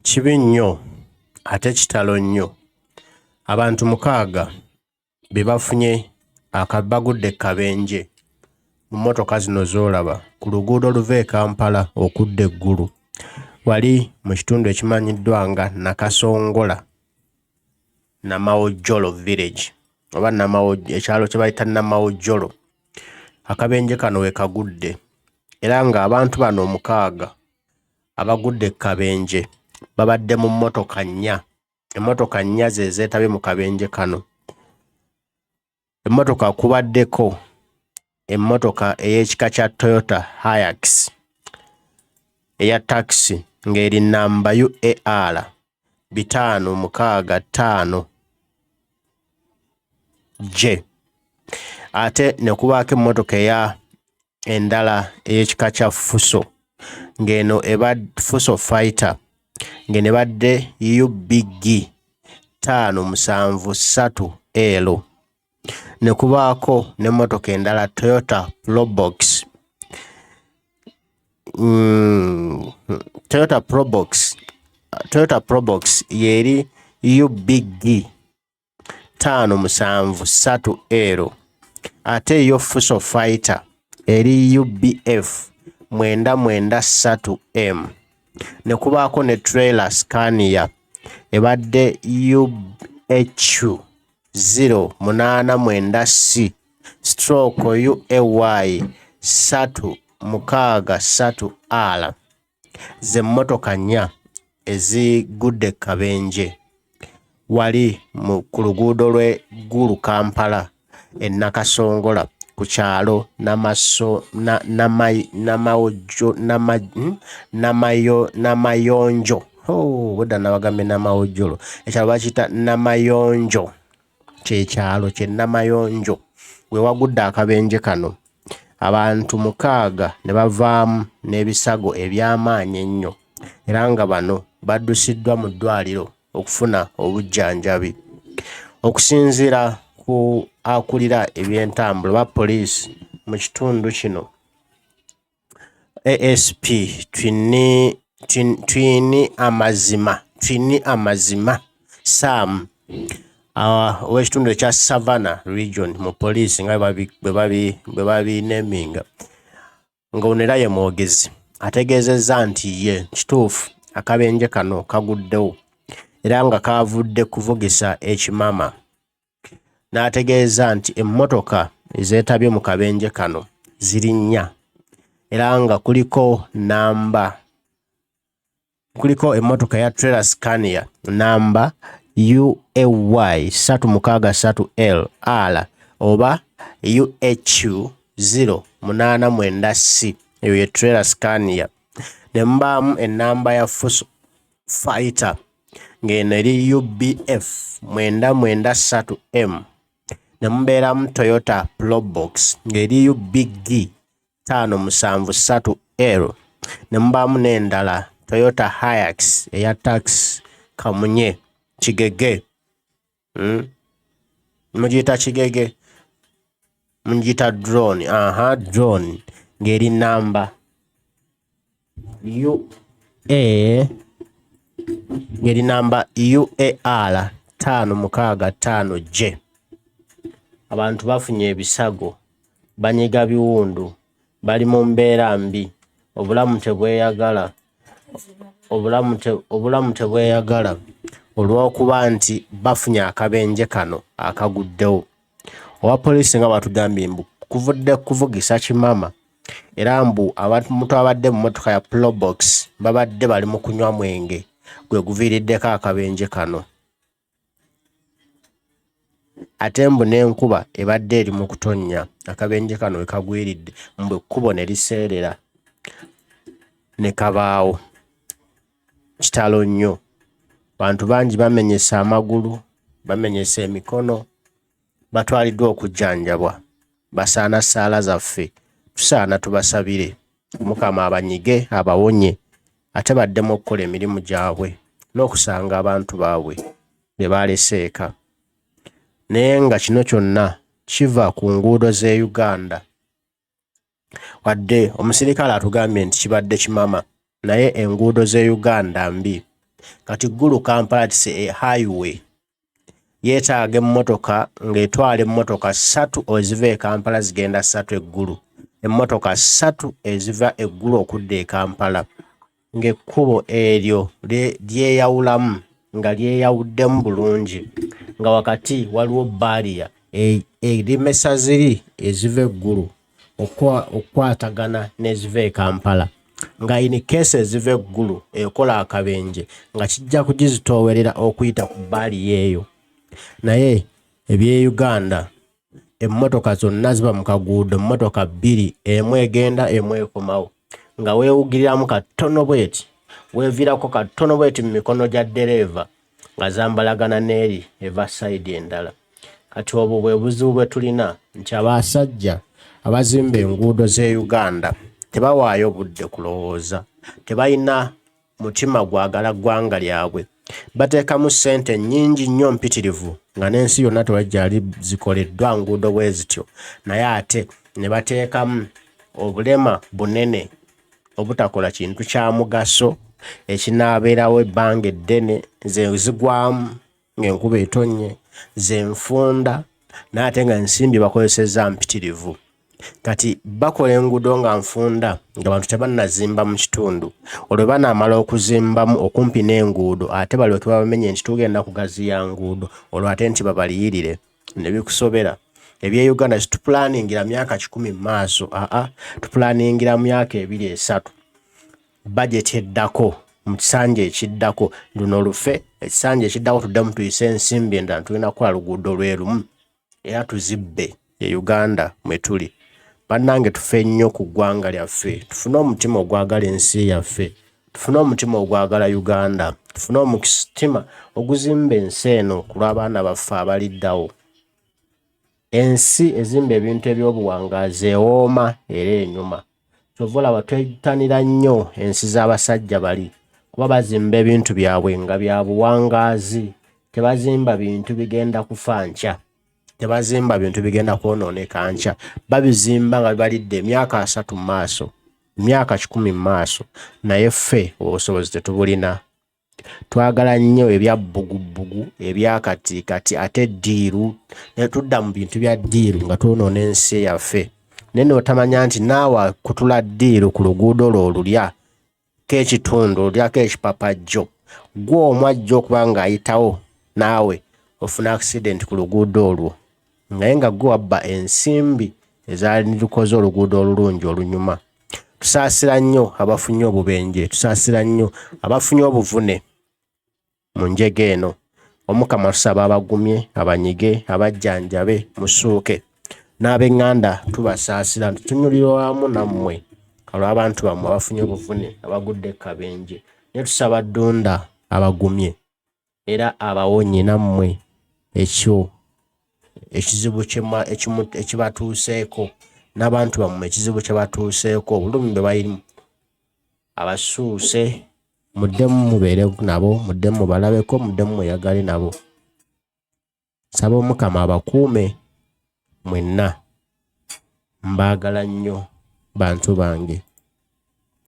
Kibi nnyo ate kitalo nnyo. Abantu 6 be bafunye Bagude Kabenje mu mmotoka zino z'olaba ku luguudo oluva e Kampala okudda eggulu. Wali mu kitundu ekimanyiddwa nga Nakasongola Namawojjolo village oba ekyalo kye bayita Namawojjolo. Akabenje kano we kagudde era ng'abantu bano 6 abagudde Kabenje babadde mu mmotoka nnya. Emmotoka nnya ze zeetabye mu kabenje kano. Emmotoka kubaddeko emmotoka ey'ekika kya Toyota Hilux eya taxi ng'eri nnamba UAR 565 J. Ate ne kubaako emmotoka endala ey'ekika kya Fuso ng'eno Fuso Fighter ng'eno ebadde UBG 573 L. Ne kubaako n'emmotoka endala Toyota Probox Toyota Probox yeri UBG 573 L. Ate yo Fuso Fighter eri UBF 993 M. Ne kubaako ne trailer Scania ebadde UH 089C stroke UAY 363 R. Ze mmotoka nnya ezigudde Kabenje wali ku luguudo lw'e Gulu Kampala e Nakasongola ku kyalo Namayonjo. Budda nabagambye Namawojjolo. Ekyalo bakiyita Namayonjo. Kyekyalo kye Namayonjo. We wagudde akabenje kano. Abantu 6 ne bavaamu n'ebisago eby'amaanyi ennyo. Era nga bano baddusiddwa mu ddwaliro okufuna obujjanjabi. Okusinziira ku akulira eby'entambula ba poliisi mu kitundu kino ASP Twini Amazima Sam ow'ekitundu ekya Savannah region mu poliisi nga bwe babineminga ng'onera ye mwogezi ategeezezza nti ye kituufu akabenje kano kaguddewo era nga kavudde kuvugisa ekimama. N'ategeeza nti emmotoka ezeetabye mu kabenje kano ziri nnya era nga kuliko emmotoka ya trailer Scania namba UAY 363 L R oba UH 089C eyo ye trailer Scania. Ne mbaamu ennamba ya Fuso Fighter ng'eno eri UBF 993 M. Ne mubeeramu Toyota Probox ng'eri UBG 573 L. Ne mubaamu n'endala Toyota Hilux eya taxi kamunye Kigege. Mugiyita Kigege. Mugiyita drone. Drone ng'eri namba ng'eri namba UAR 565 J. Abantu bafunye ebisago, banyiga biwundu, bali mu mbeera mbi, obulamu tebweyagala olw'okuba nti bafunye akabenje kano akaguddewo. Owa poliisi nga batugambye mbu kuvudde kuvugisa kimama era mbu abantu abadde mu mmotoka ya Probox babadde bali mu kunywa mwenge gwe guviiriddeko akabenje kano. Ate mbu n'enkuba ebadde eri mu kutonnya akabenje kano we kagwiridde mbu ekkubo ne liseerera ne kabaawo. Kitalo nnyo. Bantu bangi bamenyese amagulu, bamenyese emikono, batwaliddwa okujjanjabwa. Basaana ssaala zaffe tusaana tubasabire Mukama abanyige abawonye ate baddemu okukola emirimu gyabwe n'okusanga abantu baabwe be baalese eka. Naye nga kino kyonna kiva ku nguudo z'e Uganda. Wadde omusirikale atugambye nti kibadde kimama naye enguudo ze Uganda mbi. Kati Gulu Kampala tise highway yeetaaga emmotoka ng'etwala emmotoka 3 eziva e Kampala zigenda 3 eggulu, emmotoka 3 eziva eggulu okudda e Kampala, ng'ekkubo eryo lyeyawulamu nga lyeyawuddemu bulungi, nga wakati waliwo baaliya erimesa ziri eziva eggulu okukwatagana n'eziva e Kampala, nga in case eziva eggulu ekola akabenje nga kijja kugizitoowerera okuyita ku baaliya eyo. Naye ebye Uganda emmotoka zonna ziba mu kaguudo, emmotoka 2, emu egenda emu ekomawo, nga weewugiriramu katono bweti, weeviirako katono bweti mu mikono gya ddereeva nga zambalagana n'eri eva sayidi endala. Kati obwo bwe buzibu bwe tulina nti abasajja abazimba enguudo z'e Uganda tebawaayo budde kulowooza, tebalina mutima gwagala ggwanga lyabwe, bateekamu ssente nnyingi nnyo mpitirivu nga n'ensi yonna tewajjali zikoleddwa nguudo bwe zityo, naye ate ne bateekamu obulema bunene obutakola kintu kya mugaso ekinaabeerawo ebbanga eddene, ze zigwamu ng'enkuba etonnye, ze nfunda, n'ate nga ensimbi bakozesezza mpitirivu. Kati bakola enguudo nga nfunda ng'abantu tebannazimba mu kitundu, olwo banaamala okuzimbamu okumpi n'enguudo ate balyoke babamenye nti tugenda kugaziya nguudo, olwo ate nti babaliyirire ne bikusobera. Ebye Uganda situpulaningira myaka 10 mu maaso, tupulaningira myaka 2-3 budget eddako mu kisanja ekiddako, luno lufe ekisanja ekiddako tuddemu tuyise ensimbi endala tulina kukola luguudo lwe lumu era tuzibbe e Uganda mwe tuli. Bannange tufe nnyo ku ggwanga lyaffe, tufune omutima ogwagala ensi yaffe, tufune omutima ogwagala Uganda, tufune omutima oguzimba ensi eno ku lw'abaana baffe abaliddawo. Ensi ezimba ebintu eby'obuwangaazi ewooma era enyuma. Kyova olaba twetanira nnyo ensi z'abasajja bali kuba bazimba ebintu byabwe nga bya buwangaazi, tebazimba bintu bigenda kufa nkya, tebazimba bintu bigenda kwonooneka nkya, babizimba nga bibalidde emyaka 3 mu maaso, emyaka 10 mu maaso, naye ffe obusobozi tetubulina. Twagala nnyo ebya bbugubugu ebya kati ate ddiiru, ne tudda mu bintu bya ddiiru nga twonoona ensi yaffe. Naye n'otamanya nti naawe kutula ddiiru ku luguudo lwo olulya k'ekitundu olyako ekipapajjo, gwe omu ajja okuba ng'ayitawo naawe ofuna accident ku luguudo olwo, naye nga gwe wabba ensimbi ezaali lukoze oluguudo olulungi olunyuma. Tusaasira nnyo abafunye obubenje, tusaasira nnyo abafunye obuvune mu njege eno. Omukama tusaba abagumye, abanyige, abajjanjabe, musuuke. N'ab'eŋŋanda tubasaasira, tutunyulira wamu nammwe olw'abantu bammwe abafunye obuvune Bagude Kabenje. Ne tusaba Ddunda abagumye era abawonye nammwe ekyo ekizibu ekibatuuseeko, n'abantu bammwe ekizibu kye batuuseeko, obulumi bwe bayirimu abasuuse, muddemu mubeere nabo, muddemu mubalabeko, muddemu mweyagale nabo. Saba Omukama abakuume mwenna, mbaagala nnyo bantu bange.